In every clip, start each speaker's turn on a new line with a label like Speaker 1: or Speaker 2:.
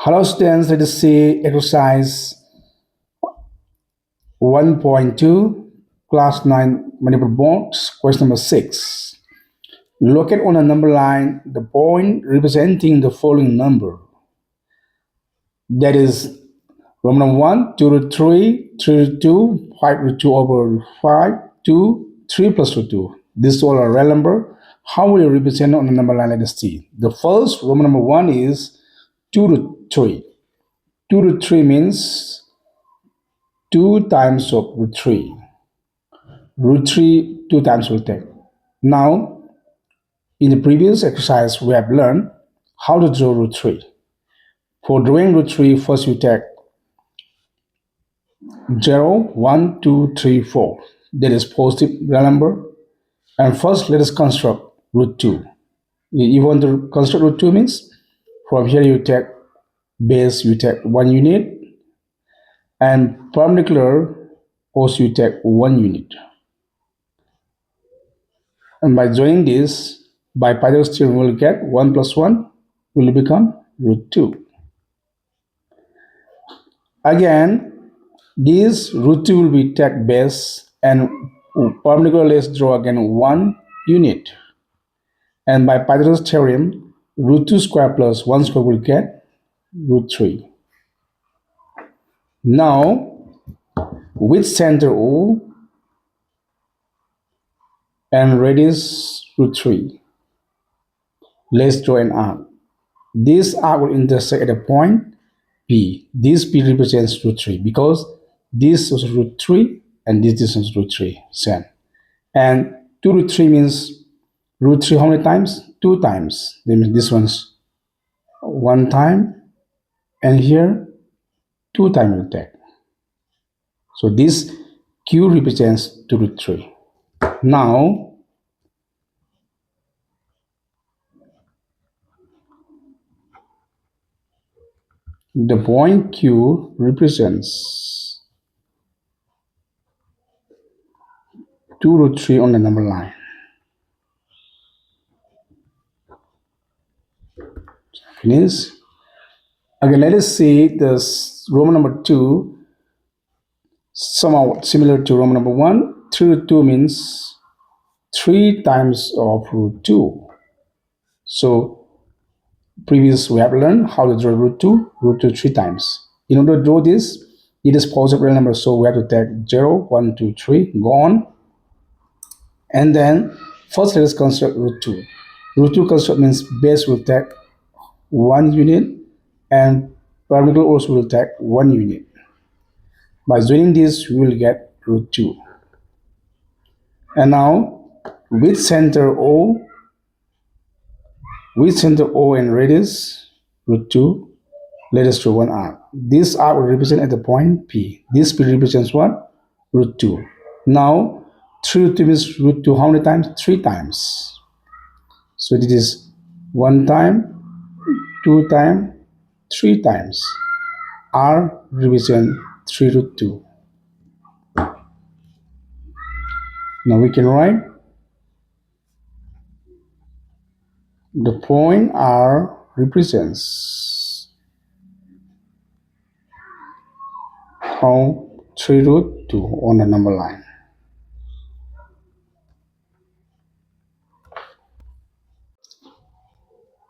Speaker 1: Hello students, let us see exercise 1.2, class 9 multiple boards, question number 6. Locate on a number line the point representing the following number. That is Roman 1, 2 root 3, 3 root 2, 5 root 2 over 5, 2, 3 plus root 2. This is all a real number. How will you represent on a number line? Let us see. The first Roman number 1 is 2 root 3. 2 root 3 means 2 times of root 3. Root 3 2 times will take. Now, in the previous exercise, we have learned how to draw root 3. For drawing root 3, first you take 0, 1, 2, 3, 4. That is positive real number. And first, let us construct root 2. You want to construct root 2 means from here you take base, you take 1 unit, and perpendicular also you take 1 unit. And by joining this, by Pythagoras theorem, we will get 1 plus 1 will become root 2. Again, this root 2 will be take base and perpendicular, let's draw again 1 unit. And by Pythagoras theorem, root 2 square plus 1 square will get root 3. Now, with center O and radius root 3, let's draw an arc. This arc will intersect at a point P. This P represents root 3 because this is root 3 and this is root 3. Same. And 2 root 3 means root 3 how many times? 2 times. That means this one's 1 time and here 2 times will take. So this Q represents 2 root 3. Now, the point Q represents 2 root 3 on the number line. Finish. Again, let us see this Roman number 2 somehow similar to Roman number 1. 3 root 2 means 3 times of root 2. So, previous we have learned how to draw root 2 3 times. In order to draw this, it is positive real number, so we have to take 0, 1, 2, 3, go on. And then, first let us construct root 2. Root 2 construct means base will take 1 unit and perpendicular also will take 1 unit. By joining this, we will get root 2. And now, with center O and radius root 2, let us draw one arc. This arc will represent at the point P. This P represents what? Root 2. Now, 3 root 2 means root 2 how many times? 3 times. So it is 1 time, 2 times, 3 times. R represents 3 root 2. Now we can write the point R represents how 3 root 2 on the number line.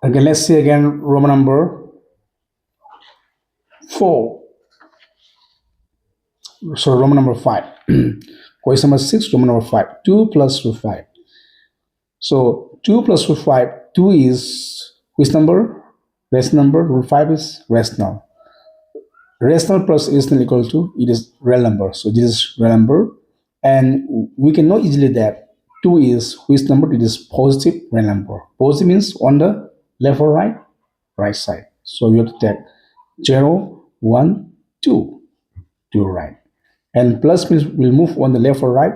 Speaker 1: Again, let's see again Roman number 4. So Roman number 5. Question number 6, Roman number 5. 2 plus root 5. So 2 plus root 5, 2 is which number? Rational number. Root 5 is rational. Rational plus rational equal to, it is real number. So this is real number. And we can know easily that 2 is which number? It is positive real number. Positive means on the left or right? Right side. So you have to take 0, 1, 2 to right. And plus means we'll move on the left or right?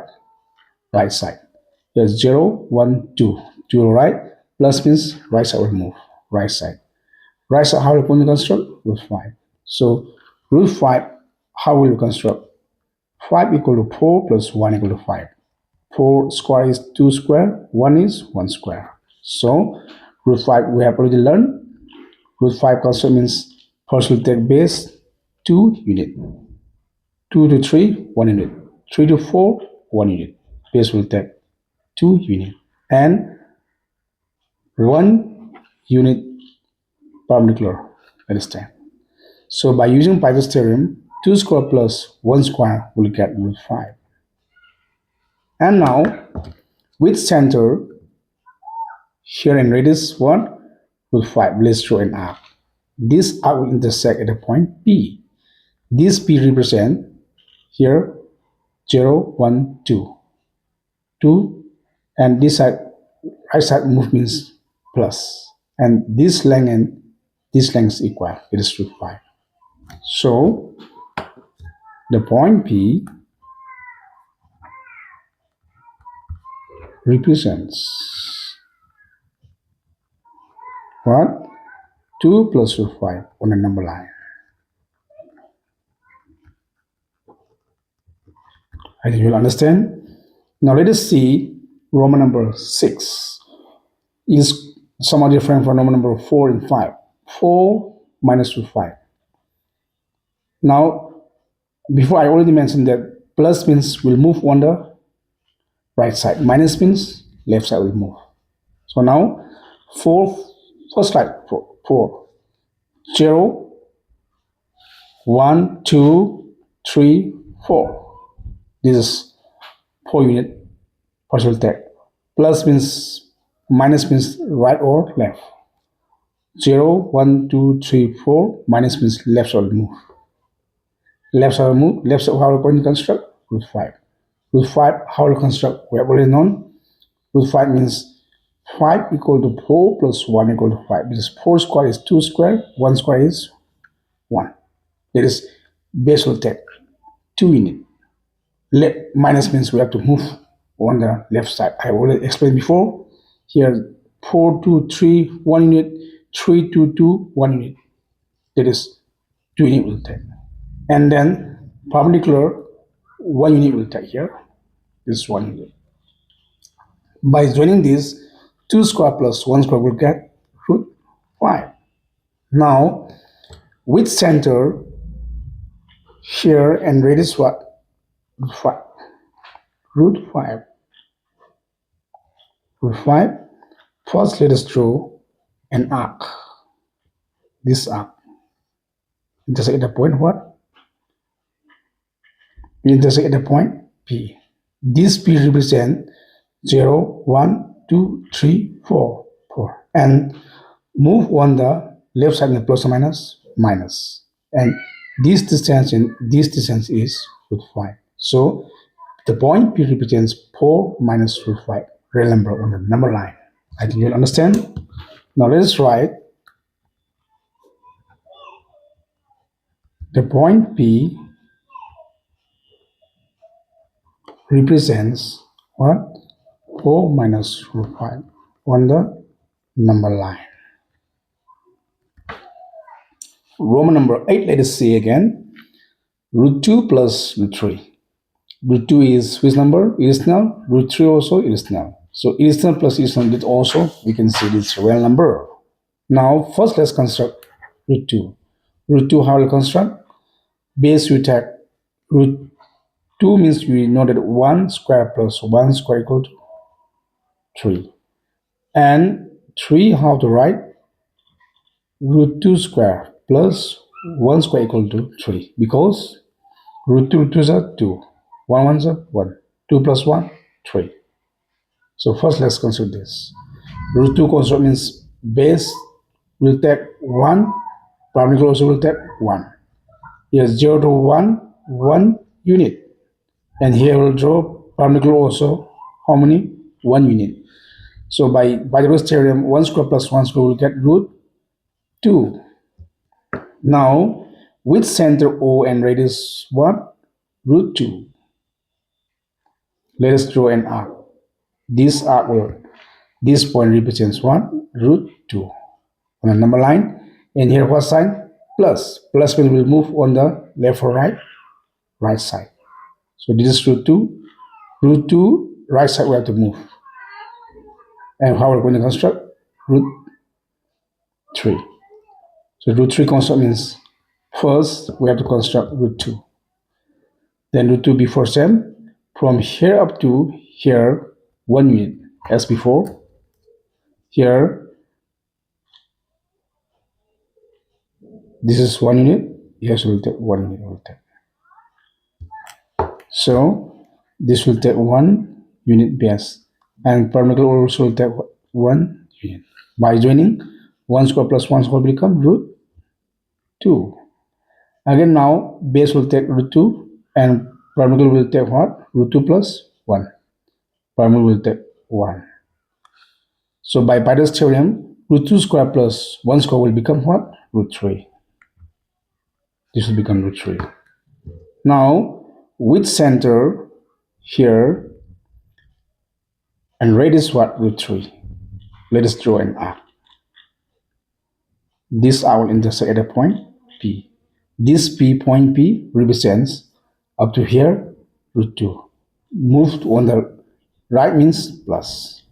Speaker 1: Right side. There's 0, 1, 2 to the right. Plus means right side will move. Right side. Right side, how will we construct? Root 5. So root 5, how will we construct? 5 equal to 4 plus 1 equal to 5. 4 square is 2 square. 1 is 1 square. So root 5 we have already learned. Root 5 construct means First we'll take base 2 unit. 2 to 3, 1 unit. 3 to 4, 1 unit. Base will take 2 unit. And 1 unit perpendicular. Understand? So by using Pythagoras theorem, 2 square plus 1 square will get root 5. And now with center here and radius 1, root 5. Let's draw an arc. This arc will intersect at a point P. This P represent here 0, 1, 2. 2, and this side, right side move means plus. And this length and this length is equal. It is root 5. So the point P represents what? 2 plus root 5 on a number line. I think you'll understand. Now let us see Roman number 6 is somewhat different from Roman number 4 and 5. 4 minus root 5. Now, before I already mentioned that plus means will move on the right side. Minus means left side will move. So now, 4, first slide, 4. 0, 1, 2, 3, 4. This is 4 unit partial tag. Plus means, minus means right or left. 0, 1, 2, 3, 4. Minus means left side will move. Left side will move. Left side, how are we going to construct? Root 5. Root 5, how will construct? We have already known. Root 5 means 5 equal to 4 plus 1 equal to 5. This is 4 square is 2 square. 1 square is 1. That is base will take 2 unit. Minus means we have to move on the left side. I already explained before. Here 4, 2, 3, 1 unit. 3, 2, 2, 1 unit. That is 2 unit will take. And then perpendicular 1 unit will take here. This is 1 unit. By joining this, 2 square plus 1 square will get root 5. Now, with center here and radius what? Root 5. Root 5. Root 5. First, let us draw an arc. This arc. Intersect at the point what? Intersect at the point P. This P represents 0, 1, 2, 3, 4, 4. And move on the left side in plus or minus, minus. And this distance and this distance is root 5. So the point P represents 4 minus root 5. Real number on the number line. I think you'll understand. Now let us write the point P represents what? 4 minus root 5 on the number line. Roman number 8, let us see again. Root 2 plus root 3. Root 2 is which number? Irrational. Root 3 also irrational. So irrational plus irrational, this also we can see this real number. Now first let's construct root 2. Root 2, how will construct? Base we take root 2 means we know that 1 square plus 1 square equal to 3. And 3, how to write? Root 2 square plus 1 square equal to 3. Because root 2 root 2 is 2. 1 1 is 1. 2 plus 1, 3. So first let's construct this. Root 2 construct means base will take 1. Perpendicular also will take 1. Here 0 to 1, 1 unit. And here we'll draw perpendicular also how many? 1 unit. So by Pythagoras theorem, 1 square plus 1 square will get root 2. Now with center O and radius what? Root 2. Let us draw an arc. This arc will, this point represents what? Root 2 on a number line. And here what sign? Plus. Plus will move on the left or right? Right side. So this is root 2. Root 2, right side we have to move. And how we're going to construct? Root 3. So root 3 construct means first we have to construct root 2. Then root 2 before same. From here up to here, 1 unit as before. Here, this is 1 unit. Here will take 1 unit. Will take. So this will take 1 unit base, and perimeter also will take 1 unit. By joining, 1 square plus 1 square will become root 2. Again now base will take root 2 and perimeter will take what? Root 2 plus 1. Perimeter will take 1. So by Pythagoras theorem, root 2 square plus 1 square will become what? Root 3. This will become root 3. Now with center here and radius what? Root 3. Let us draw an arc. This arc will intersect at a point P. This P point P represents up to here root 2. Moved on the right means plus.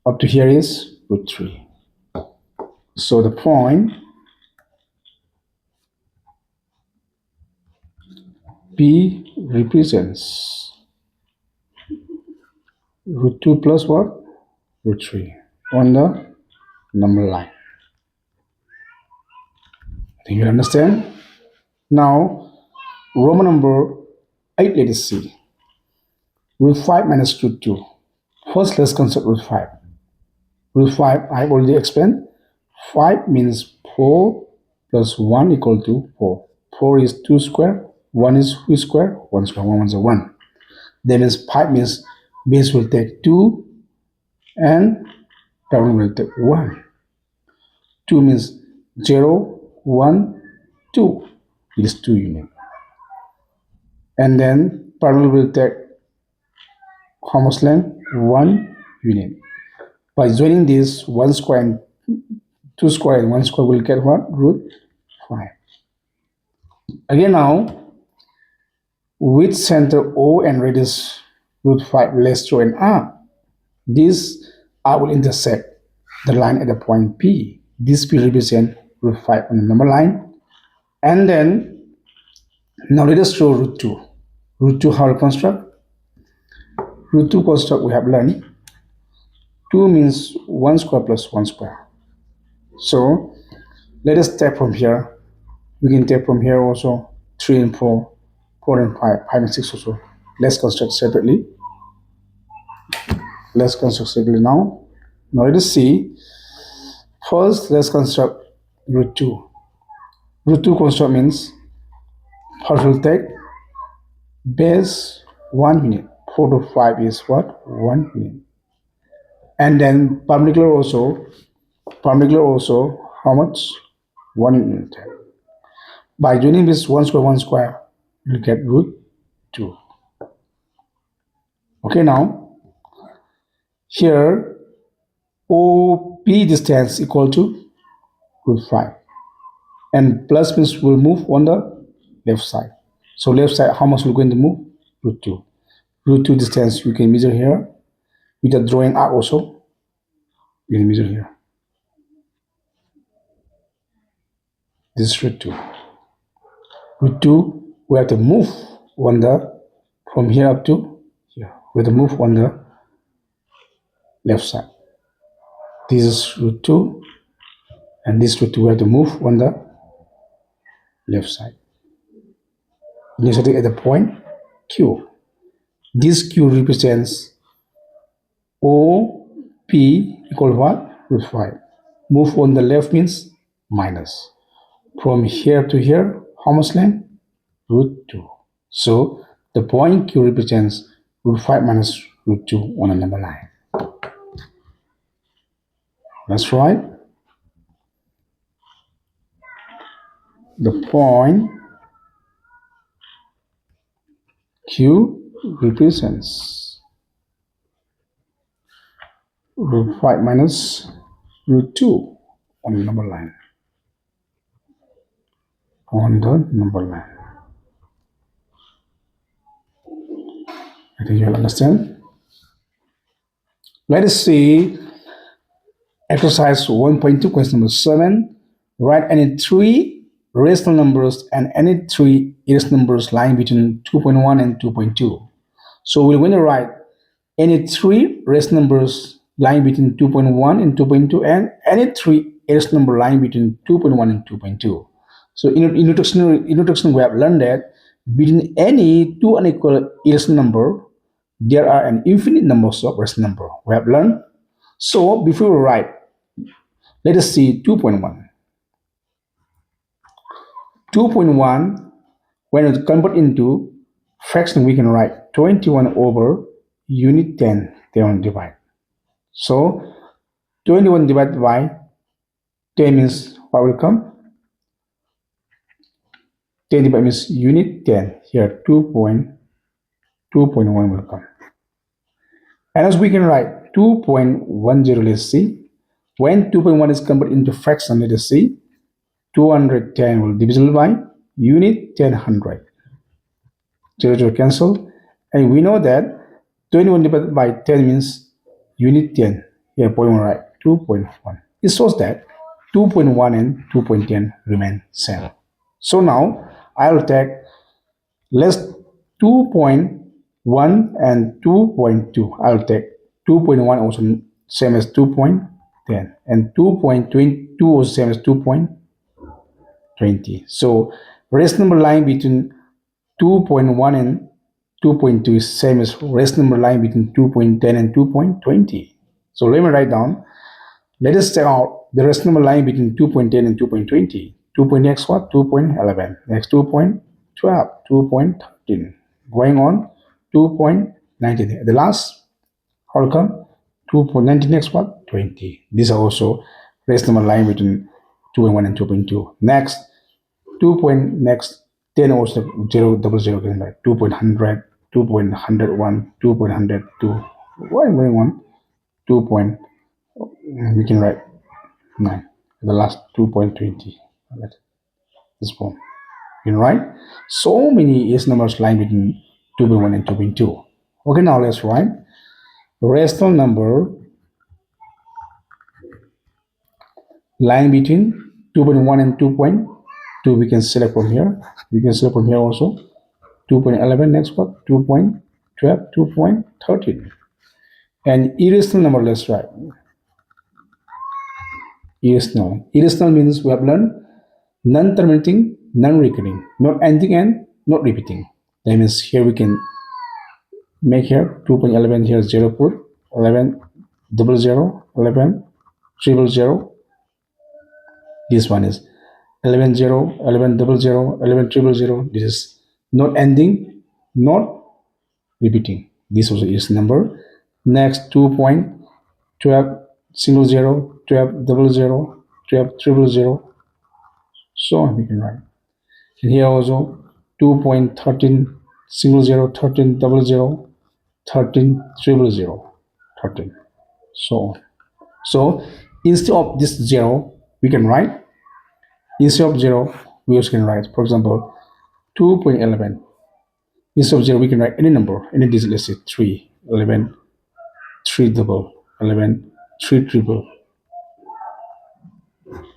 Speaker 1: Up to here is root 3. So the point P represents root 2 plus what? Root 3 on the number line. I think you understand? Now, Roman number 8, let us see. Root 5 minus root 2. First, let's construct root 5. Root 5, I've already explained. 5 means 4 plus 1 equal to 4. 4 is 2 square, 1 is 2 square, 1 square, 1 is 1. That means 5 means base will take 2 and terminal will take 1. 2 means 0, 1, 2. It is 2 unit. And then terminal will take how much length? 1 unit. By joining this 1 square and 2 square and 1 square will get what? Root 5. Again now, with center O and radius root 5, let's draw an arc. This arc will intersect the line at the point P. This P represents root 5 on the number line. And then, now let us draw root 2. Root 2 how to construct? Root 2 construct we have learned. 2 means 1 square plus 1 square. So, let us take from here. We can take from here also 3 and 4, 4 and 5, 5 and 6 also. Let's construct separately. Let's construct separately now. Now let us see. First, let's construct root 2. Root 2 construct means first we'll take base 1 unit. 4 to 5 is what? 1 unit. And then perpendicular also how much? 1 unit. By joining this 1 square, you'll get root 2. Okay, now here OP distance equal to root 5. And plus means will move on the left side. So left side, how much we're going to move? Root 2. Root 2 distance you can measure here. With the drawing arc also, you can measure here. This is root 2. Root 2, we have to move on the, from here up to here. We have to move on the left side. This is root 2. And this root 2 we have to move on the left side. Initially at the point Q. This Q represents OP equal what? Root 5. Move on the left means minus. From here to here, how much length? Root 2. So the point Q represents root 5 minus root 2 on a number line. That's right. The point Q represents root 5 minus root 2 on the number line. On the number line. I think you'll understand. Let us see exercise 1.2 question number 7. Write any three rational numbers and any three irrational numbers lying between 2.1 and 2.2. So we're going to write any three rational numbers lying between 2.1 and 2.2 and any three irrational number lying between 2.1 and 2.2. So in introduction, we have learned that between any two unequal irrational number, there are an infinite numbers of rational number. We have learned. So before we write, let us see 2.1. 2.1, when it convert into fraction, we can write 21 over unit 10, then divide. So 21 divided by 10 means what will come? 10 divided means unit 10. Here 2.1 will come. And as we can write 2.10, let's see. When 2.1 is converted into fraction, let us see. 210 will divisible by unit 1000. 0 cancel. And we know that 21 divided by 10 means unit 10. Here, point 1 right, 2.1. It shows that 2.1 and 2.10 remain same. So now I'll take less 2.1 and 2.2. I'll take 2.1 also same as 2.10 and 2.22 also same as 2.20. So rest number lying between 2.1 and 2.2 is same as rest number lying between 2.10 and 2.20. So let me write down. Let us check out the rest number lying between 2.10 and 2.20. 2. Next what? 2.11. Next 2.12, 2.13. Going on 2.19. The last, how come? 2.19. Next what? 20. These are also rest number lying between 2.1 and 2.2. Next 2. Next 10 also 0, 00 can write 2.100, 2.101, 2.102. Going on 2. We can write 9. The last 2.20. This form. You can write so many S numbers lying between 2.1 and 2.2. Okay, now let's write rational number lying between 2.1 and 2.2. We can select from here. We can select from here also. 2.11. Next what? 2.12, 2.13. And irrational number, let's write. Irrational. Irrational means we have learned non-terminating, non-recurring, not ending and not repeating. That means here we can make here 2.11 here 0 put 11 00 11 000. This one is 11 0 11 00 11 000. This is not ending, not repeating. This also is number. Next 2.12 single 0 12 00 12 000. So we can write. And here also 2.13 single 0 13 00 13 000 13. So on. So instead of this 0, we can write, instead of 0, we also can write, for example, 2.11. Instead of 0, we can write any number, any digit, let's say 3, 11, 3 double, 11, 3 triple.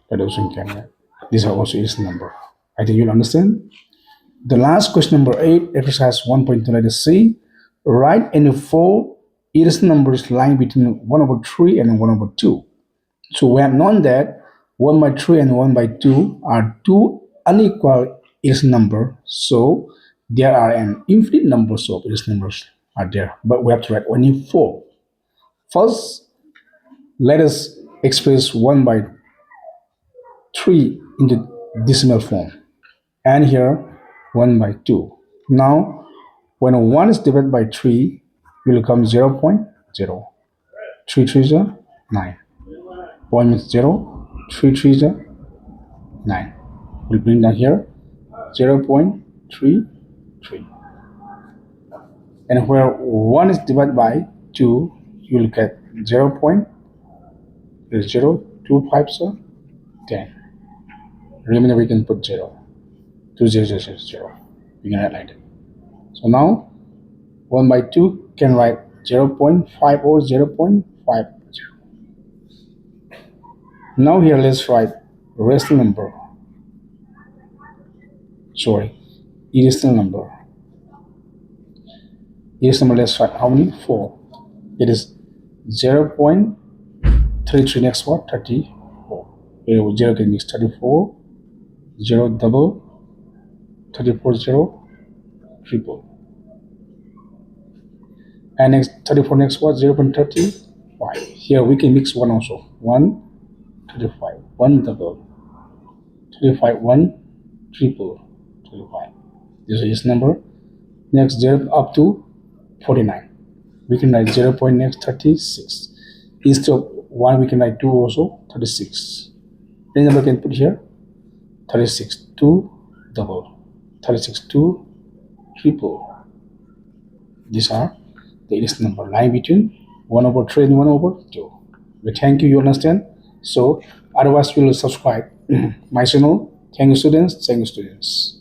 Speaker 1: That also we can write. These are also is number. I think you'll understand. The last question, number 8, exercise 1.2, let us see. Write any 4 irrational numbers lying between 1/3 and 1/2. So we have known that 1/3 and 1/2 are two unequal irrational numbers. So there are an infinite numbers of irrational numbers are there, but we have to write only 4. First, let us express 1/3 into decimal form, and here 1/2. Now, when 1 is divided by 3, it will come 0.0. 3 3s are 9. 1 is 0, 3 3s are 9. We'll bring down here 0.33. And where 1 is divided by 2, you will get 0.025, so 10. Remember, we can put 0. 2 0 0 0 0. We can write like that. So now 1/2 can write 0.5 or 0.50. Now here let's write rational number, sorry, irrational number. Irrational number, let's try how many? 4. It is 0.33 next what? 34. Here 0 can mix 34, 0 double, 34 0, triple. And next 34 next what? 0.35. Here we can mix 1 also. 1, 35, 1 double, 35, 1, triple, 35. This is number. Next 0 up to 49. We can write 0 point next 36. Instead of 1 we can write 2 also, 36. Any number can put here. 36, 2 double, 36, 2 triple. These are the irrational number lying between 1/3 and 1/2. We thank you, you understand? So otherwise we will subscribe my channel. Thank you students, thank you students.